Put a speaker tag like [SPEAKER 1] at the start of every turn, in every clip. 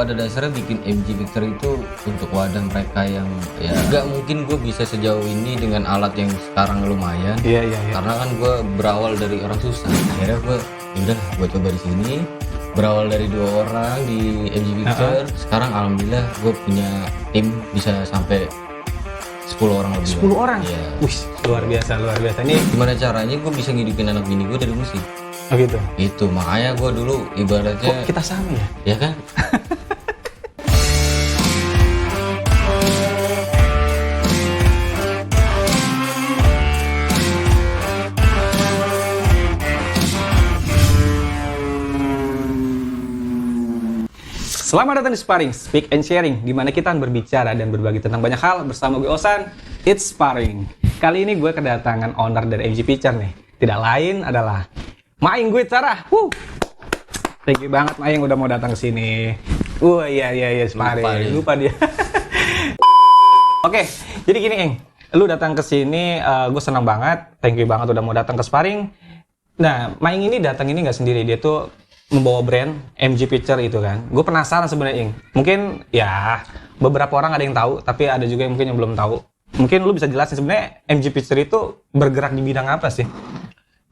[SPEAKER 1] pada dasarnya bikin MG Picture itu untuk wadah mereka yang ya nggak mungkin gue bisa sejauh ini dengan alat yang sekarang lumayan.
[SPEAKER 2] Iya.
[SPEAKER 1] Karena kan gue berawal dari orang susah. Akhirnya gue coba di sini. Berawal dari 2 orang di MG Picture. Sekarang alhamdulillah gue punya tim bisa sampai 10 orang lebih.
[SPEAKER 2] 10 orang?
[SPEAKER 1] Iya.
[SPEAKER 2] Wih, luar biasa. Ini
[SPEAKER 1] Gimana caranya gue bisa ngidupin anak bini gue dari musik?
[SPEAKER 2] oh gitu.
[SPEAKER 1] Itu makanya gue dulu ibaratnya
[SPEAKER 2] Kok kita sama ya?
[SPEAKER 1] ya kan.
[SPEAKER 2] Selamat datang di Sparring, Speak and Sharing, di mana kita berbicara dan berbagi tentang banyak hal bersama gue Osan. It's Sparring. Kali ini gue kedatangan owner dari MG Picture nih. Tidak lain adalah Maing Gwitara. Thank you banget Maing udah mau datang ke sini. Iya Sparring. Lupa dia. Oke, jadi gini Eng. Lu datang ke sini, gue senang banget. Thank you banget udah mau datang ke Sparring. Nah, Maing ini datang ini nggak sendiri, dia tuh membawa brand MG Picture itu kan. Gue penasaran sebenarnya, Ing. Mungkin ya beberapa orang ada yang tahu, tapi ada juga yang mungkin yang belum tahu. Mungkin lu bisa jelasin sebenarnya MG Picture itu bergerak di bidang apa sih?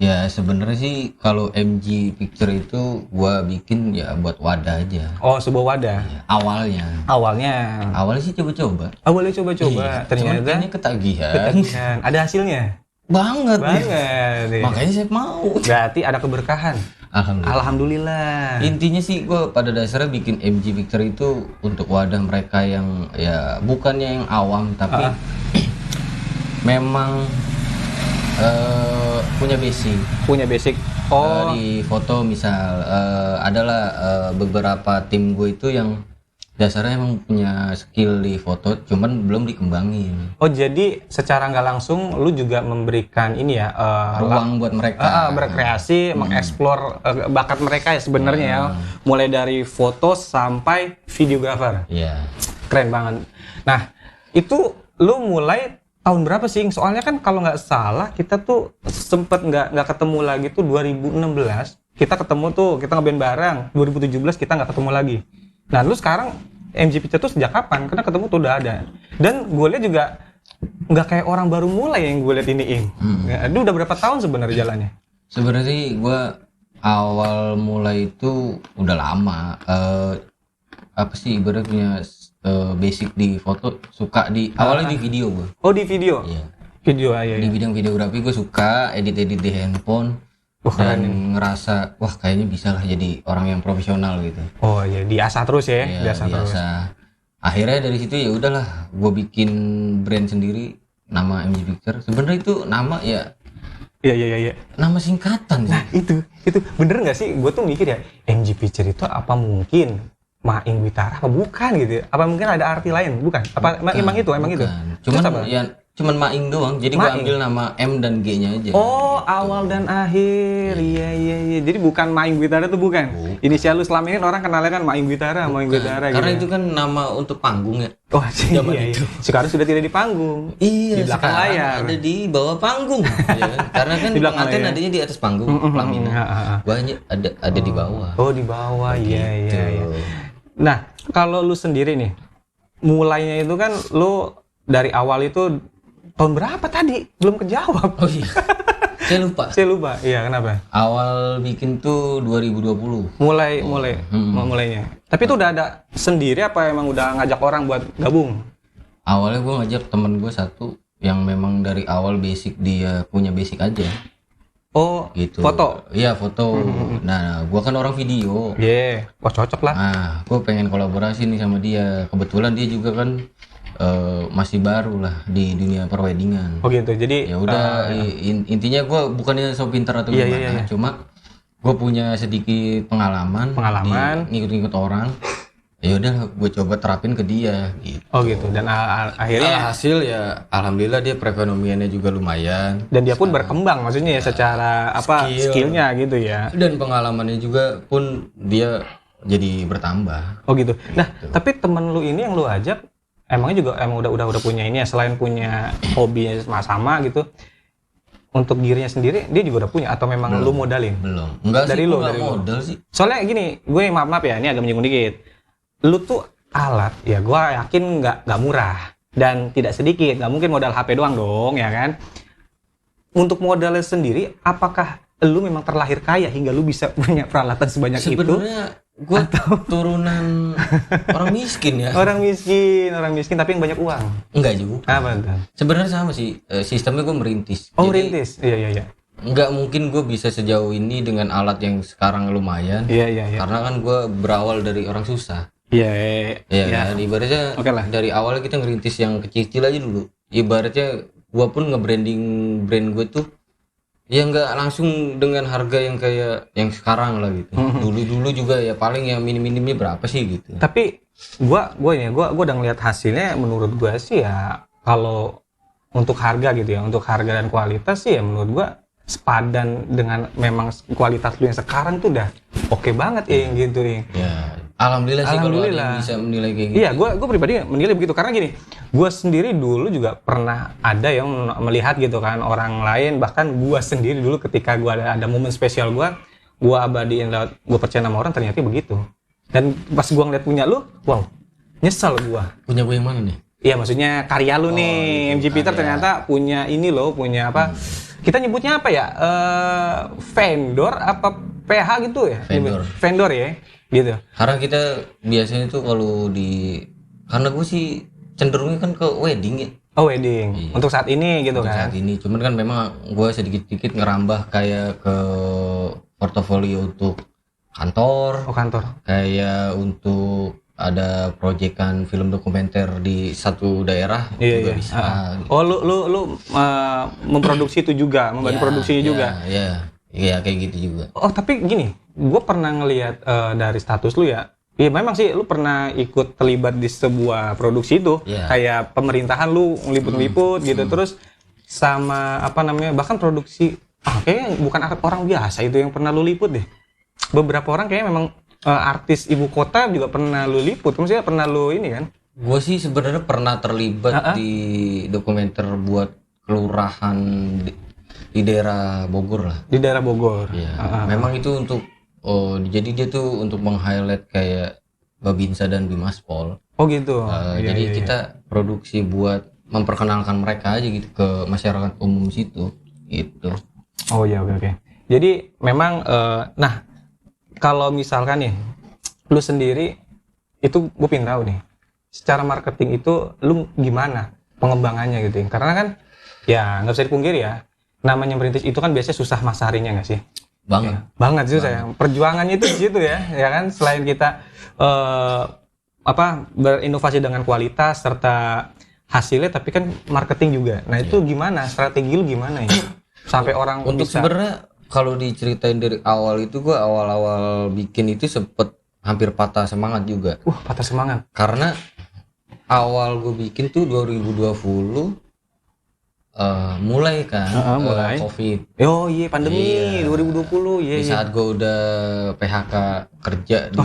[SPEAKER 1] Ya sebenarnya sih kalau MG Picture itu gua bikin ya buat wadah aja.
[SPEAKER 2] Oh, sebuah wadah.
[SPEAKER 1] Ya, awalnya sih coba-coba.
[SPEAKER 2] Awalnya coba-coba,
[SPEAKER 1] Iya,
[SPEAKER 2] ternyata
[SPEAKER 1] kayaknya ketagihan.
[SPEAKER 2] ada hasilnya.
[SPEAKER 1] Banget.
[SPEAKER 2] Iya.
[SPEAKER 1] Makanya saya mau.
[SPEAKER 2] Berarti ada keberkahan. Alhamdulillah.
[SPEAKER 1] Intinya sih gue pada dasarnya bikin MG Picture itu untuk wadah mereka yang ya bukannya yang awam tapi memang punya basic.
[SPEAKER 2] Oh,
[SPEAKER 1] di foto misal adalah beberapa tim gue itu yang dasarnya emang punya skill di foto cuman belum dikembangin.
[SPEAKER 2] Oh, jadi secara nggak langsung lu juga memberikan ini ya
[SPEAKER 1] ruang buat mereka
[SPEAKER 2] berkreasi, mengeksplor bakat mereka ya sebenarnya ya. Mulai dari foto sampai videographer.
[SPEAKER 1] Iya.
[SPEAKER 2] Keren banget. Nah, itu lu mulai tahun berapa sih? Soalnya kan kalau nggak salah kita tuh sempet nggak ketemu lagi tuh 2016. Kita ketemu tuh, kita ngeband bareng. 2017 kita nggak ketemu lagi. Nah, lu sekarang MG Picture tuh sejak kapan? Karena ketemu tuh udah ada. Dan gue lihat juga nggak kayak orang baru mulai yang gue lihat ini, Ing. Ya, itu udah berapa tahun sebenarnya jalannya?
[SPEAKER 1] Sebenarnya sih gue awal mulai itu udah lama. Apa sih ibaratnya basic di foto suka di awalnya di video gue.
[SPEAKER 2] Oh, di video?
[SPEAKER 1] Iya.
[SPEAKER 2] Video aja.
[SPEAKER 1] Di bidang videografi gue suka edit di handphone. Dan ngerasa wah kayaknya bisa lah jadi orang yang profesional gitu.
[SPEAKER 2] Oh iya, diasah terus ya,
[SPEAKER 1] Iya,
[SPEAKER 2] biasa terus.
[SPEAKER 1] Akhirnya dari situ ya udahlah, gue bikin brand sendiri nama MG Picture. Sebenarnya itu nama ya.
[SPEAKER 2] Iya.
[SPEAKER 1] Nama singkatan sih.
[SPEAKER 2] Nah itu bener nggak sih? Gue tuh mikir ya, MG Picture itu apa mungkin Maing Gwitara apa bukan gitu? Apa mungkin ada arti lain? Bukan? Apa emang itu?
[SPEAKER 1] Cuman Maing doang, jadi gue ambil nama M dan G-nya aja.
[SPEAKER 2] Oh, gitu. Awal dan akhir. Iya. Jadi bukan Maing Gwitara tuh bukan. Inisial lu selama ini orang kenalnya kan Maing Gwitara, Maing Gwitara gitu.
[SPEAKER 1] Karena itu kan nama untuk panggung ya.
[SPEAKER 2] Oh, iya. Sekarang sudah tidak di panggung.
[SPEAKER 1] Iya,
[SPEAKER 2] di belakang layar.
[SPEAKER 1] Ada di bawah panggung. Ya. Karena kan di pengantin adanya di atas panggung, pelaminan. Gua ada di bawah.
[SPEAKER 2] Oh, di bawah. Iya.
[SPEAKER 1] Gitu.
[SPEAKER 2] Nah, kalau lu sendiri nih, mulainya itu kan lu dari awal itu tahun berapa tadi? Belum kejawab.
[SPEAKER 1] Oh iya. Saya lupa.
[SPEAKER 2] Iya, kenapa?
[SPEAKER 1] Awal bikin tuh 2020.
[SPEAKER 2] Mulainya. Tapi itu udah ada sendiri apa emang udah ngajak orang buat gabung?
[SPEAKER 1] Awalnya gue ngajak temen gue satu yang memang dari awal basic dia punya basic aja.
[SPEAKER 2] Oh,
[SPEAKER 1] gitu.
[SPEAKER 2] Foto?
[SPEAKER 1] Iya, foto. Nah, gue kan orang video.
[SPEAKER 2] Iya, wah cocok lah.
[SPEAKER 1] Nah, gue pengen kolaborasi nih sama dia. Kebetulan dia juga kan masih baru lah di dunia perweddingan.
[SPEAKER 2] Oh gitu, jadi
[SPEAKER 1] ya udah intinya gue bukannya so pintar atau gimana, cuma gue punya sedikit pengalaman ngikut-ngikut orang. Ya udah gue coba terapin ke dia gitu.
[SPEAKER 2] Oh gitu, dan akhirnya
[SPEAKER 1] hasil ya alhamdulillah dia perekonomiannya juga lumayan.
[SPEAKER 2] Dan dia pun berkembang maksudnya ya secara skillnya gitu ya.
[SPEAKER 1] Dan pengalamannya juga pun dia jadi bertambah.
[SPEAKER 2] Oh gitu. Nah, tapi temen lu ini yang lu ajak emang udah punya ini ya, selain punya hobi sama gitu, untuk dirinya sendiri dia juga udah punya atau memang lu modalin?
[SPEAKER 1] Belum. Enggak
[SPEAKER 2] dari
[SPEAKER 1] sih,
[SPEAKER 2] lu
[SPEAKER 1] modal sih.
[SPEAKER 2] Soalnya gini, gue maaf ya, ini agak menyinggung dikit. lu tuh alat ya gue yakin nggak murah dan tidak sedikit, nggak mungkin modal HP doang dong ya kan. Untuk modalnya sendiri, apakah lu memang terlahir kaya hingga lu bisa punya peralatan sebanyak itu?
[SPEAKER 1] Sebenarnya gue turunan orang miskin ya.
[SPEAKER 2] Orang miskin tapi yang banyak uang.
[SPEAKER 1] Enggak juga.
[SPEAKER 2] Apa tuh?
[SPEAKER 1] Sebenarnya sama sih, sistemnya gue merintis.
[SPEAKER 2] Oh,
[SPEAKER 1] Jadi,
[SPEAKER 2] merintis. Iya.
[SPEAKER 1] nggak mungkin gue bisa sejauh ini dengan alat yang sekarang lumayan.
[SPEAKER 2] Iya.
[SPEAKER 1] Karena kan gue berawal dari orang susah.
[SPEAKER 2] Iya.
[SPEAKER 1] Kan? Ibaratnya
[SPEAKER 2] Oke lah.
[SPEAKER 1] dari awal kita ngerintis yang kecil-kecil aja dulu. Ibaratnya gue pun nge-branding brand gue tuh ya nggak langsung dengan harga yang kayak yang sekarang lah gitu. Dulu juga ya paling yang minim-minimnya berapa sih gitu.
[SPEAKER 2] Tapi gua udah ngeliat hasilnya, menurut gua sih ya kalau untuk harga gitu ya, untuk harga dan kualitas sih ya menurut gua sepadan dengan memang kualitas lu yang sekarang tuh udah oke banget ya gitu ya.
[SPEAKER 1] Ya, alhamdulillah sih kalau ada yang bisa menilai kayak gitu.
[SPEAKER 2] Iya, gue pribadi menilai begitu karena gini, gue sendiri dulu juga pernah ada yang melihat gitu kan orang lain, bahkan gue sendiri dulu ketika gue ada momen spesial gue abadiin lewat gue percaya sama orang, ternyata begitu. Dan pas gue ngeliat punya lu, wow, nyesal gue.
[SPEAKER 1] Punya gue yang mana nih?
[SPEAKER 2] Iya, maksudnya karya lu nih,
[SPEAKER 1] gitu,
[SPEAKER 2] MG Peter ternyata punya ini loh, punya apa? Kita nyebutnya apa ya? Vendor apa PH gitu ya? Vendor ya, gitu.
[SPEAKER 1] Karena kita biasanya tuh kalau karena gue sih cenderungnya kan ke wedding ya.
[SPEAKER 2] Oh, wedding. Iya. Untuk saat ini gitu
[SPEAKER 1] untuk
[SPEAKER 2] kan?
[SPEAKER 1] Saat ini, cuman kan memang gue sedikit-sedikit ngerambah kayak ke portofolio untuk kantor.
[SPEAKER 2] Oh, kantor.
[SPEAKER 1] Kayak untuk ada proyekan film dokumenter di satu daerah juga bisa.
[SPEAKER 2] Oh, lu memproduksi itu juga, membantu produksinya juga.
[SPEAKER 1] Iya, kayak gitu juga.
[SPEAKER 2] Oh, tapi gini, gue pernah ngelihat dari status lu ya. Iya, memang sih lu pernah ikut terlibat di sebuah produksi itu. Kayak pemerintahan lu ngeliput-ngeliput gitu, terus sama apa namanya, bahkan produksi kayaknya bukan orang biasa itu yang pernah lu liput deh. Beberapa orang kayaknya memang artis ibu kota juga pernah lu liput, maksudnya pernah lu ini kan?
[SPEAKER 1] Gue sih sebenarnya pernah terlibat di dokumenter buat kelurahan di daerah Bogor lah.
[SPEAKER 2] Di daerah Bogor.
[SPEAKER 1] Iya. Memang itu untuk jadi dia tuh untuk meng-highlight kayak Babinsa dan Bimaspol.
[SPEAKER 2] Oh gitu.
[SPEAKER 1] Jadi kita produksi buat memperkenalkan mereka aja gitu ke masyarakat umum situ gitu.
[SPEAKER 2] Oh iya, oke. Jadi memang nah kalau misalkan nih, lu sendiri itu gue pengen tahu nih, secara marketing itu lu gimana pengembangannya gitu? Karena kan ya nggak bisa dipungkiri ya, namanya merintis itu kan biasanya susah masarinya nggak sih? Banget sih saya. Perjuangannya itu di situ ya kan. Selain kita berinovasi dengan kualitas serta hasilnya, tapi kan marketing juga. Nah itu gimana? Strategi lu gimana ya? Sampai orang
[SPEAKER 1] untuk
[SPEAKER 2] bisa.
[SPEAKER 1] Sebenarnya kalau diceritain dari awal itu gue awal bikin itu sempet hampir patah semangat juga.
[SPEAKER 2] Patah semangat.
[SPEAKER 1] Karena awal gue bikin tuh 2020 mulai kan
[SPEAKER 2] mulai
[SPEAKER 1] COVID.
[SPEAKER 2] Oh iya, pandemi 2020
[SPEAKER 1] Di saat gue udah PHK kerja di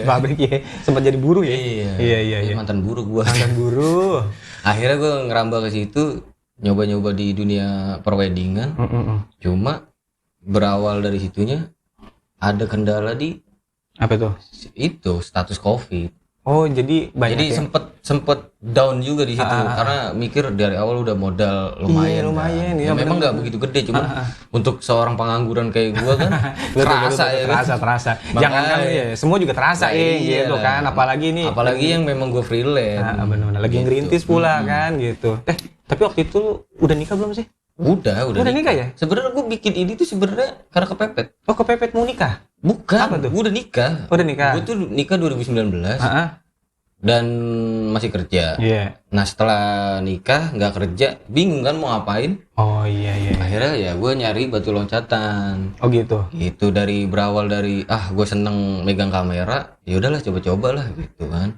[SPEAKER 2] pabrik ya. Sempat jadi buruh ya. Iya.
[SPEAKER 1] Mantan buruh gue.
[SPEAKER 2] Mantan buruh.
[SPEAKER 1] Akhirnya gue ngerambah ke situ, nyoba-nyoba di dunia perweddingan. Cuma berawal dari situnya ada kendala di
[SPEAKER 2] apa tuh?
[SPEAKER 1] Itu status COVID.
[SPEAKER 2] Oh, jadi banyak. Jadi
[SPEAKER 1] sempet down juga di situ karena mikir dari awal udah modal lumayan.
[SPEAKER 2] Lumayan.
[SPEAKER 1] Ya, memang nggak begitu gede, cuma untuk seorang pengangguran kayak gua kan terasa.
[SPEAKER 2] Jangan kan semua juga terasa gitu kan. Apalagi
[SPEAKER 1] yang memang gua freelance.
[SPEAKER 2] Benar-benar lagi ngerintis pula kan gitu. Tapi waktu itu udah nikah belum sih?
[SPEAKER 1] Udah
[SPEAKER 2] nikah ya?
[SPEAKER 1] Sebenarnya gue bikin ini tuh sebenarnya karena kepepet.
[SPEAKER 2] Oh, kepepet mau nikah?
[SPEAKER 1] Bukan.
[SPEAKER 2] Apa tuh?
[SPEAKER 1] Gue udah nikah.
[SPEAKER 2] Udah nikah.
[SPEAKER 1] Gue tuh nikah 2019. Dan masih kerja.
[SPEAKER 2] Iya.
[SPEAKER 1] Nah, setelah nikah nggak kerja, bingung kan mau ngapain?
[SPEAKER 2] Oh iya.
[SPEAKER 1] Akhirnya ya gue nyari batu loncatan.
[SPEAKER 2] Oh gitu.
[SPEAKER 1] Itu berawal dari gue seneng megang kamera, ya udahlah coba-coba lah gitu kan.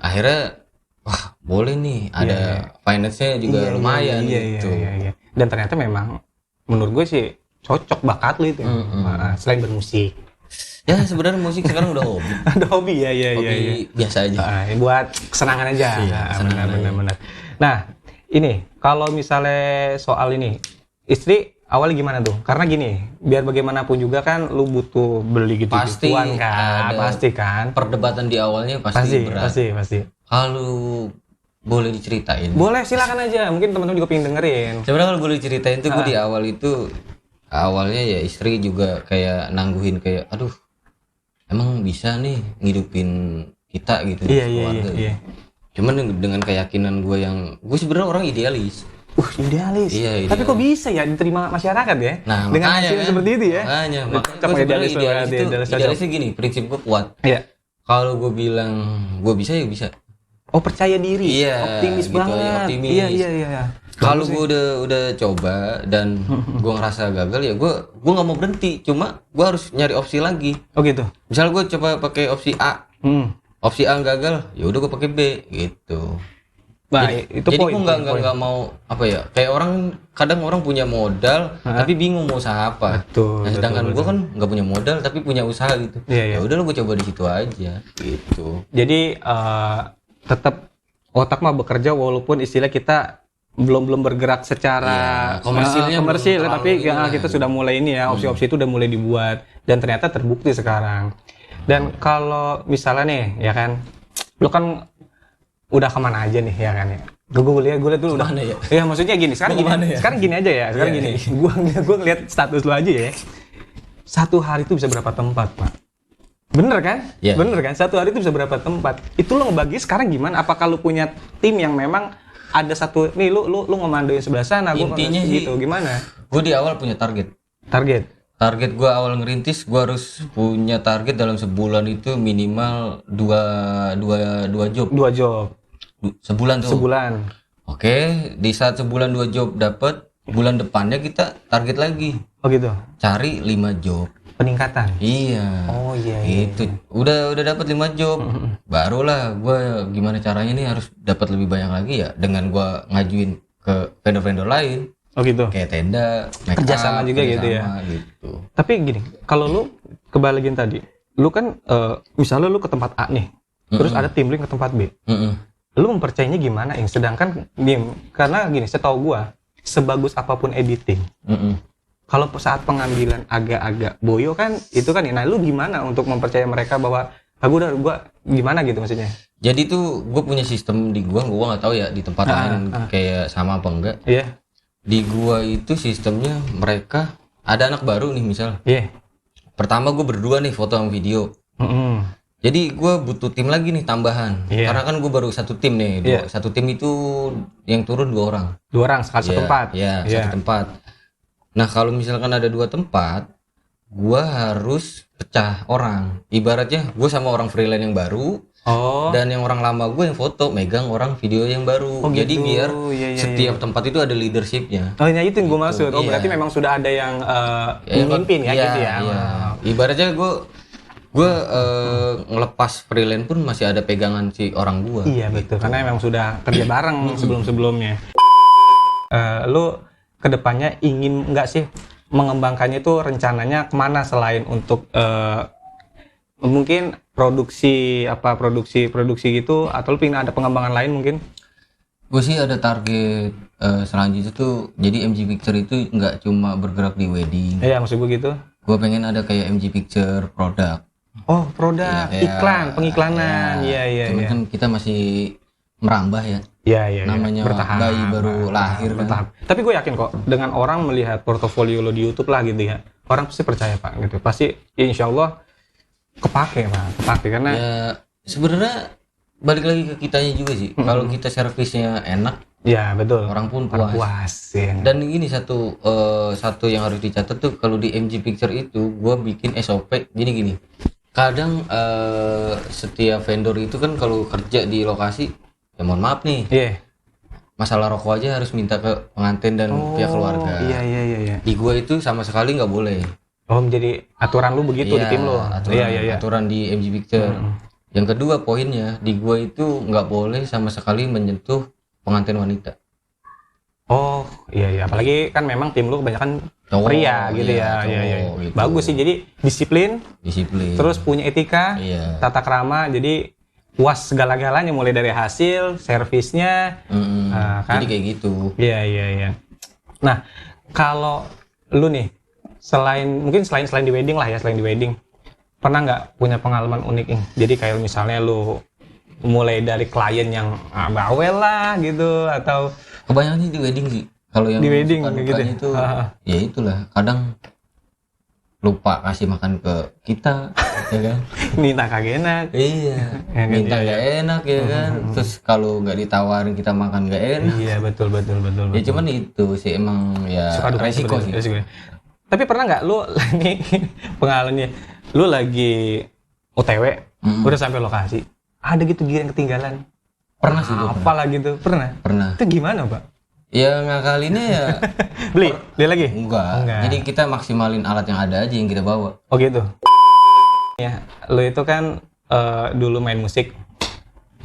[SPEAKER 1] Akhirnya wah boleh nih, ada finance-nya juga lumayan gitu.
[SPEAKER 2] Iya. Dan ternyata memang menurut gue sih cocok bakat lu itu. Selain bermusik.
[SPEAKER 1] Ya sebenarnya musik sekarang udah hobi.
[SPEAKER 2] Ada hobi ya.
[SPEAKER 1] Hobi biasa aja.
[SPEAKER 2] Buat kesenangan aja. Benar. Nah ini kalau misalnya soal ini, istri awalnya gimana tuh? Karena gini, biar bagaimanapun juga kan lu butuh beli
[SPEAKER 1] Pasti
[SPEAKER 2] gitu-gituan kan,
[SPEAKER 1] ada
[SPEAKER 2] pasti kan.
[SPEAKER 1] perdebatan di awalnya pasti berat.
[SPEAKER 2] Pasti.
[SPEAKER 1] Kalau boleh diceritain.
[SPEAKER 2] Boleh, silakan aja. Mungkin teman-teman juga pengen dengerin.
[SPEAKER 1] Sebenarnya kalau boleh diceritain tuh gue di awal itu awalnya ya istri juga kayak nangguhin kayak aduh emang bisa nih ngidupin kita gitu keluarga.
[SPEAKER 2] Iya.
[SPEAKER 1] Cuman dengan keyakinan gue yang gue sebenarnya orang idealis.
[SPEAKER 2] Idealis.
[SPEAKER 1] Iya,
[SPEAKER 2] Tapi kok bisa ya diterima masyarakat ya?
[SPEAKER 1] Nah,
[SPEAKER 2] dengan
[SPEAKER 1] makanya
[SPEAKER 2] hasil
[SPEAKER 1] kan,
[SPEAKER 2] seperti itu ya?
[SPEAKER 1] Makanya
[SPEAKER 2] Cocok
[SPEAKER 1] gue sebenarnya
[SPEAKER 2] idealis
[SPEAKER 1] idealis itu
[SPEAKER 2] cocok.
[SPEAKER 1] idealisnya gini, prinsip gue kuat.
[SPEAKER 2] Iya.
[SPEAKER 1] Kalau gue bilang gue bisa ya bisa.
[SPEAKER 2] Oh, percaya diri.
[SPEAKER 1] Iya,
[SPEAKER 2] Optimis
[SPEAKER 1] gitu
[SPEAKER 2] banget.
[SPEAKER 1] aja, optimis.
[SPEAKER 2] Iya.
[SPEAKER 1] Kalau gue udah coba dan gue ngerasa gagal ya gue nggak mau berhenti, cuma gue harus nyari opsi lagi.
[SPEAKER 2] Oh gitu.
[SPEAKER 1] Misal gue coba pakai opsi A, opsi A gagal, ya udah gue pakai B gitu.
[SPEAKER 2] Nah,
[SPEAKER 1] Jadi
[SPEAKER 2] itu poin.
[SPEAKER 1] gue nggak mau apa ya, kayak orang kadang orang punya modal tapi bingung mau usaha apa.
[SPEAKER 2] Betul,
[SPEAKER 1] Nah, sedangkan
[SPEAKER 2] betul.
[SPEAKER 1] gue kan nggak punya modal tapi punya usaha gitu.
[SPEAKER 2] Iya.
[SPEAKER 1] Ya udah lo gue coba di situ aja gitu.
[SPEAKER 2] Jadi tetap otak mah bekerja walaupun istilah kita belum bergerak secara
[SPEAKER 1] komersilnya
[SPEAKER 2] komersil,
[SPEAKER 1] belum
[SPEAKER 2] tapi
[SPEAKER 1] terlalu ini
[SPEAKER 2] kita sudah mulai ini ya, opsi-opsi itu udah mulai dibuat dan ternyata terbukti sekarang. Dan kalau misalnya nih ya kan, lu kan udah kemana aja nih ya kan ya. Gue lihat dulu udah.
[SPEAKER 1] Kemana ya?
[SPEAKER 2] Ya maksudnya gini, sekarang gini aja ya. Sekarang gini. Gua ngeliat status lu aja ya. Satu hari itu bisa berapa tempat, Pak? Bener kan?
[SPEAKER 1] Yeah.
[SPEAKER 2] Bener kan? Satu hari itu bisa berapa tempat? Itu lo ngebagi sekarang gimana? Apakah lu punya tim yang memang ada satu nih lu ngomandoin sebelah sana, gua
[SPEAKER 1] Intinya sih,
[SPEAKER 2] gitu. Gimana?
[SPEAKER 1] gue di awal punya target. Target gue awal ngerintis, gue harus punya target dalam sebulan itu minimal dua job.
[SPEAKER 2] 2 job.
[SPEAKER 1] Sebulan tuh.
[SPEAKER 2] Sebulan.
[SPEAKER 1] Oke, di saat sebulan 2 job dapat, bulan depannya kita target lagi.
[SPEAKER 2] Oh gitu.
[SPEAKER 1] Cari 5 job.
[SPEAKER 2] Peningkatan.
[SPEAKER 1] Iya.
[SPEAKER 2] Oh iya.
[SPEAKER 1] Itu udah dapat 5 job. Barulah gue gimana caranya nih harus dapat lebih banyak lagi ya dengan gue ngajuin ke vendor-vendor lain.
[SPEAKER 2] Oh gitu.
[SPEAKER 1] Kayak tenda,
[SPEAKER 2] Kerjasama juga gitu ya.
[SPEAKER 1] Gitu.
[SPEAKER 2] Tapi gini, kalau lu kebalikin tadi, lu kan misalnya lu ke tempat A nih, terus ada tim lu yang ke tempat B. Lu mempercayainya gimana yang sedangkan karena gini, setahu gua sebagus apapun editing, kalau saat pengambilan agak-agak boyo kan itu kan, nah lu gimana untuk mempercayai mereka bahwa gua gimana gitu maksudnya?
[SPEAKER 1] Jadi tuh gue punya sistem di gua nggak tahu ya di tempat lain kayak sama apa enggak.
[SPEAKER 2] Iya.
[SPEAKER 1] Di gua itu sistemnya mereka ada anak baru nih misal.
[SPEAKER 2] Iya.
[SPEAKER 1] Pertama gue berdua nih foto sama video. Jadi gue butuh tim lagi nih tambahan. Karena kan gue baru satu tim nih. Satu tim itu yang turun 2 orang.
[SPEAKER 2] 2 orang sekali satu tempat.
[SPEAKER 1] Iya, satu tempat. Nah kalau misalkan ada 2 tempat, gue harus pecah orang. Ibaratnya gue sama orang freelance yang baru. Dan yang orang lama gue yang foto megang orang video yang baru. Jadi biar setiap tempat itu ada leadershipnya.
[SPEAKER 2] Oh ya itu yang gue maksud. Oh berarti memang sudah ada yang memimpin ya gitu ya.
[SPEAKER 1] Ibaratnya gue ngelepas freelance pun masih ada pegangan si orang gue.
[SPEAKER 2] Iya betul, karena memang sudah kerja bareng sebelum-sebelumnya. Lu kedepannya ingin nggak sih mengembangkannya itu rencananya kemana selain untuk mungkin produksi gitu, atau lu pengen ada pengembangan lain mungkin?
[SPEAKER 1] Gue sih ada target selanjutnya tuh jadi MG Picture itu nggak cuma bergerak di wedding.
[SPEAKER 2] Iya maksud gue gitu.
[SPEAKER 1] Gue pengen ada kayak MG Picture produk.
[SPEAKER 2] Oh produk, iklan, pengiklanan. Iya.
[SPEAKER 1] Cuman kan kita masih merambah ya.
[SPEAKER 2] Iya.
[SPEAKER 1] Namanya bayi baru lahir kan.
[SPEAKER 2] Tapi gue yakin kok dengan orang melihat portofolio lo di YouTube lah gitu ya, orang pasti percaya Pak gitu. Pasti insya Allah kepake karena
[SPEAKER 1] ya sebenarnya balik lagi ke kitanya juga sih. Kalau kita servisnya enak,
[SPEAKER 2] ya betul.
[SPEAKER 1] Orang pun puas. Ya. Dan ini satu yang harus dicatat tuh kalau di MG Picture itu gue bikin SOP gini. Kadang setiap vendor itu kan kalau kerja di lokasi ya mohon maaf nih.
[SPEAKER 2] Iya.
[SPEAKER 1] Masalah rokok aja harus minta ke pengantin dan pihak keluarga.
[SPEAKER 2] Iya.
[SPEAKER 1] Di gue itu sama sekali nggak boleh.
[SPEAKER 2] Oh menjadi aturan lu begitu di tim lu.
[SPEAKER 1] Aturan di MG Picture. Yang kedua poinnya di gua itu nggak boleh sama sekali menyentuh pengantin wanita.
[SPEAKER 2] Oh iya apalagi kan memang tim lu kebanyakan pria gitu ya. Gitu. Bagus sih, jadi disiplin. Terus punya etika, tata krama, jadi puas segala-galanya mulai dari hasil, servisnya.
[SPEAKER 1] Kan? Jadi kayak gitu.
[SPEAKER 2] Iya. Nah kalau lu nih, selain di wedding lah ya, selain di wedding, pernah nggak punya pengalaman unik nih? Jadi kayak misalnya lu mulai dari klien yang bawel lah gitu, atau
[SPEAKER 1] Kebanyakan sih di wedding sih. Kalau yang
[SPEAKER 2] di wedding
[SPEAKER 1] suka
[SPEAKER 2] gitu
[SPEAKER 1] dukanya itu, ya itulah. Kadang lupa kasih makan ke kita, ya kan?
[SPEAKER 2] minta kagak enak.
[SPEAKER 1] Iya.
[SPEAKER 2] Ya kan,
[SPEAKER 1] Minta
[SPEAKER 2] iya,
[SPEAKER 1] nggak enak ya kan. Terus kalau nggak ditawarin kita makan nggak enak.
[SPEAKER 2] Iya betul.
[SPEAKER 1] Ya cuman itu sih emang ya
[SPEAKER 2] Suka duka
[SPEAKER 1] resiko
[SPEAKER 2] seperti
[SPEAKER 1] sih.
[SPEAKER 2] itu, resiko. Tapi pernah nggak lu ini pengalamannya, lu lagi OTW, udah sampai lokasi, ada gitu gear yang ketinggalan?
[SPEAKER 1] Pernah sih gua,
[SPEAKER 2] Apalah gitu, pernah?
[SPEAKER 1] Pernah.
[SPEAKER 2] Itu gimana, Pak?
[SPEAKER 1] Ya ngakalinnya ya
[SPEAKER 2] Beli lagi?
[SPEAKER 1] enggak.
[SPEAKER 2] Enggak.
[SPEAKER 1] Jadi kita maksimalin alat yang ada aja yang kita bawa.
[SPEAKER 2] Oh gitu. Ya, lu itu kan dulu main musik,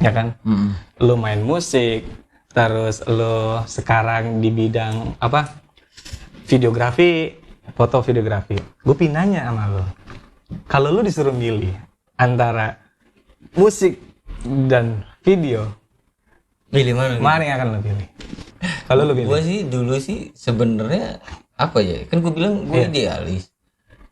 [SPEAKER 2] ya kan? Lu main musik, terus lu sekarang di bidang apa? Videografi, foto videografi. Gue pinanya sama lu. Kalau lu disuruh milih antara musik dan video,
[SPEAKER 1] Milih mana?
[SPEAKER 2] mana yang akan lu pilih? Kalau lu pilih?
[SPEAKER 1] Gue sih dulu sih sebenarnya apa ya? Kan gue bilang gue idealis.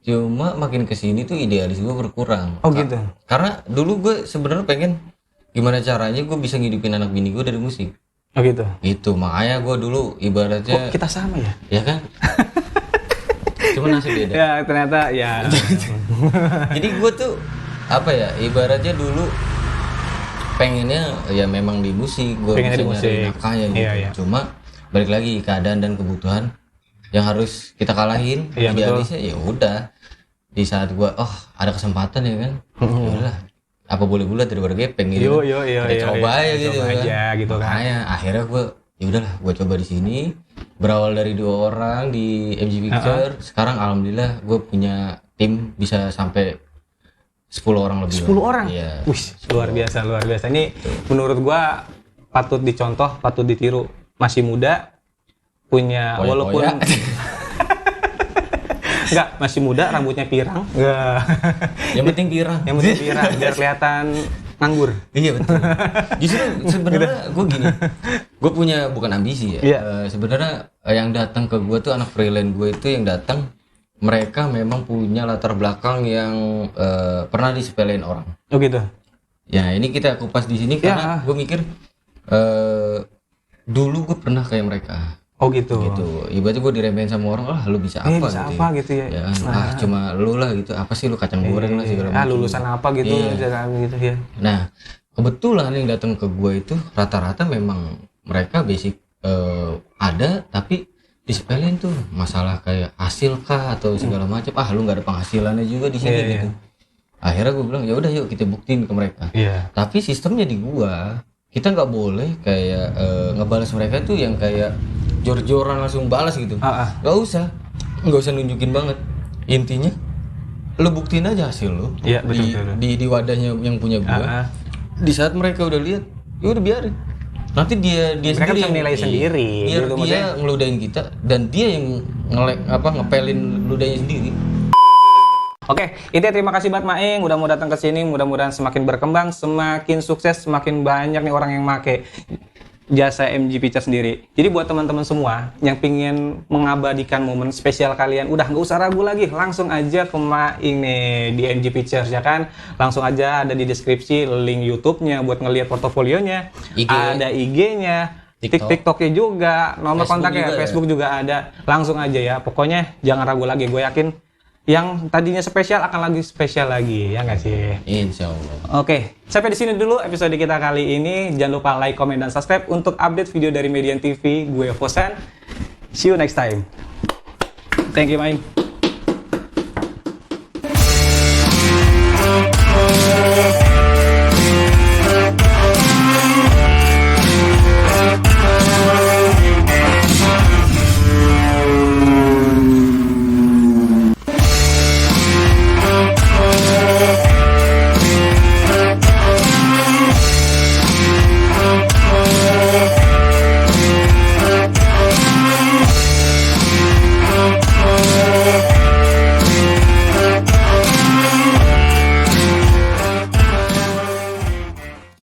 [SPEAKER 1] Cuma makin kesini tuh idealis gue berkurang.
[SPEAKER 2] Oh gitu.
[SPEAKER 1] Karena dulu gue sebenarnya pengen gimana caranya gue bisa ngidupin anak bini gue dari musik.
[SPEAKER 2] Oh gitu.
[SPEAKER 1] Itu makanya gue dulu ibaratnya
[SPEAKER 2] Kita sama ya?
[SPEAKER 1] ya kan. Cuma nasib beda.
[SPEAKER 2] Ya ternyata ya.
[SPEAKER 1] Jadi gue tuh apa ya? Ibaratnya dulu pengennya ya memang di musik, gue
[SPEAKER 2] Pengennya
[SPEAKER 1] bisa
[SPEAKER 2] di musik.
[SPEAKER 1] nyari nafkahnya gitu.
[SPEAKER 2] Iya, iya.
[SPEAKER 1] Cuma balik lagi keadaan dan kebutuhan yang harus kita kalahin.
[SPEAKER 2] Iya,
[SPEAKER 1] Idealisnya ya udah di saat gue ada kesempatan ya kan, ya udahlah apa boleh bulat daripada gepeng gitu.
[SPEAKER 2] Yo,
[SPEAKER 1] Kita coba aja gitu
[SPEAKER 2] coba
[SPEAKER 1] kan.
[SPEAKER 2] aja gitu kan.
[SPEAKER 1] Makanya akhirnya gue ya udahlah gue coba di sini, berawal dari 2 orang di MG Picture. Sekarang alhamdulillah gue punya tim bisa sampai 10 orang lebih.
[SPEAKER 2] 10 orang?
[SPEAKER 1] Iya.
[SPEAKER 2] Wih, luar biasa. Ini menurut gua patut dicontoh, patut ditiru. Masih muda, punya
[SPEAKER 1] Poya-poya.
[SPEAKER 2] walaupun enggak, masih muda, rambutnya pirang. Enggak.
[SPEAKER 1] Yang penting pirang.
[SPEAKER 2] Yang penting pirang biar kelihatan nganggur.
[SPEAKER 1] Iya betul. Justru sebenarnya gue gini, gue punya bukan ambisi ya.
[SPEAKER 2] Iya.
[SPEAKER 1] Sebenarnya yang datang ke gue tuh anak freelance gue itu yang datang, mereka memang punya latar belakang yang pernah disepelein orang.
[SPEAKER 2] Oh gitu.
[SPEAKER 1] Ya ini kita kupas di sini karena gue mikir dulu gue pernah kayak mereka.
[SPEAKER 2] Oh gitu.
[SPEAKER 1] Gitu. Ibaratnya gue diremehin sama orang, lu bisa apa
[SPEAKER 2] bisa
[SPEAKER 1] gitu.
[SPEAKER 2] apa gitu ya.
[SPEAKER 1] Ya kan, cuma lu lah gitu. Apa sih lu kacang goreng lah segala macam.
[SPEAKER 2] Lulusan apa gitu
[SPEAKER 1] Iya.
[SPEAKER 2] gitu ya.
[SPEAKER 1] Nah, kebetulan yang datang ke gue itu rata-rata memang mereka basic ada, tapi disepelin tuh masalah kayak hasil kah atau segala macam. Lu nggak ada penghasilannya juga di sini gitu. Akhirnya gue bilang ya udah yuk kita buktiin ke mereka.
[SPEAKER 2] Iya.
[SPEAKER 1] Tapi sistemnya di gua, kita nggak boleh kayak ngebalas mereka tuh yang kayak jor-joran langsung balas gitu. Nggak usah nunjukin banget. Intinya lu buktiin aja hasil lu.
[SPEAKER 2] Iya, betul.
[SPEAKER 1] Di wadahnya yang punya gua. Di saat mereka udah lihat, ya udah biarin. Nanti dia
[SPEAKER 2] Mereka
[SPEAKER 1] sendiri
[SPEAKER 2] bisa menilai sendiri.
[SPEAKER 1] Biar
[SPEAKER 2] gitu,
[SPEAKER 1] dia
[SPEAKER 2] maksudnya.
[SPEAKER 1] ngeludahin kita dan dia yang ngepelin ludahnya sendiri.
[SPEAKER 2] Oke, intinya terima kasih banget Maeng udah mau datang ke sini. Mudah-mudahan semakin berkembang, semakin sukses, semakin banyak nih orang yang make jasa MG Picture sendiri. Jadi buat teman-teman semua yang pingin mengabadikan momen spesial kalian, udah nggak usah ragu lagi, langsung aja ke Maeng nih di MG Pictures ya kan. Langsung aja ada di deskripsi link YouTube-nya buat ngelihat portofolionya, ada IG-nya. TikTok-nya juga, nomor
[SPEAKER 1] Facebook
[SPEAKER 2] kontaknya,
[SPEAKER 1] juga
[SPEAKER 2] Facebook juga ada. Langsung aja ya, pokoknya jangan ragu lagi. Gue yakin yang tadinya spesial akan lagi spesial lagi, ya nggak sih?
[SPEAKER 1] Insya Allah.
[SPEAKER 2] Oke, sampai di sini dulu episode kita kali ini. Jangan lupa like, comment, dan subscribe untuk update video dari Median TV. Gue Fosan. See you next time. Thank you, Main.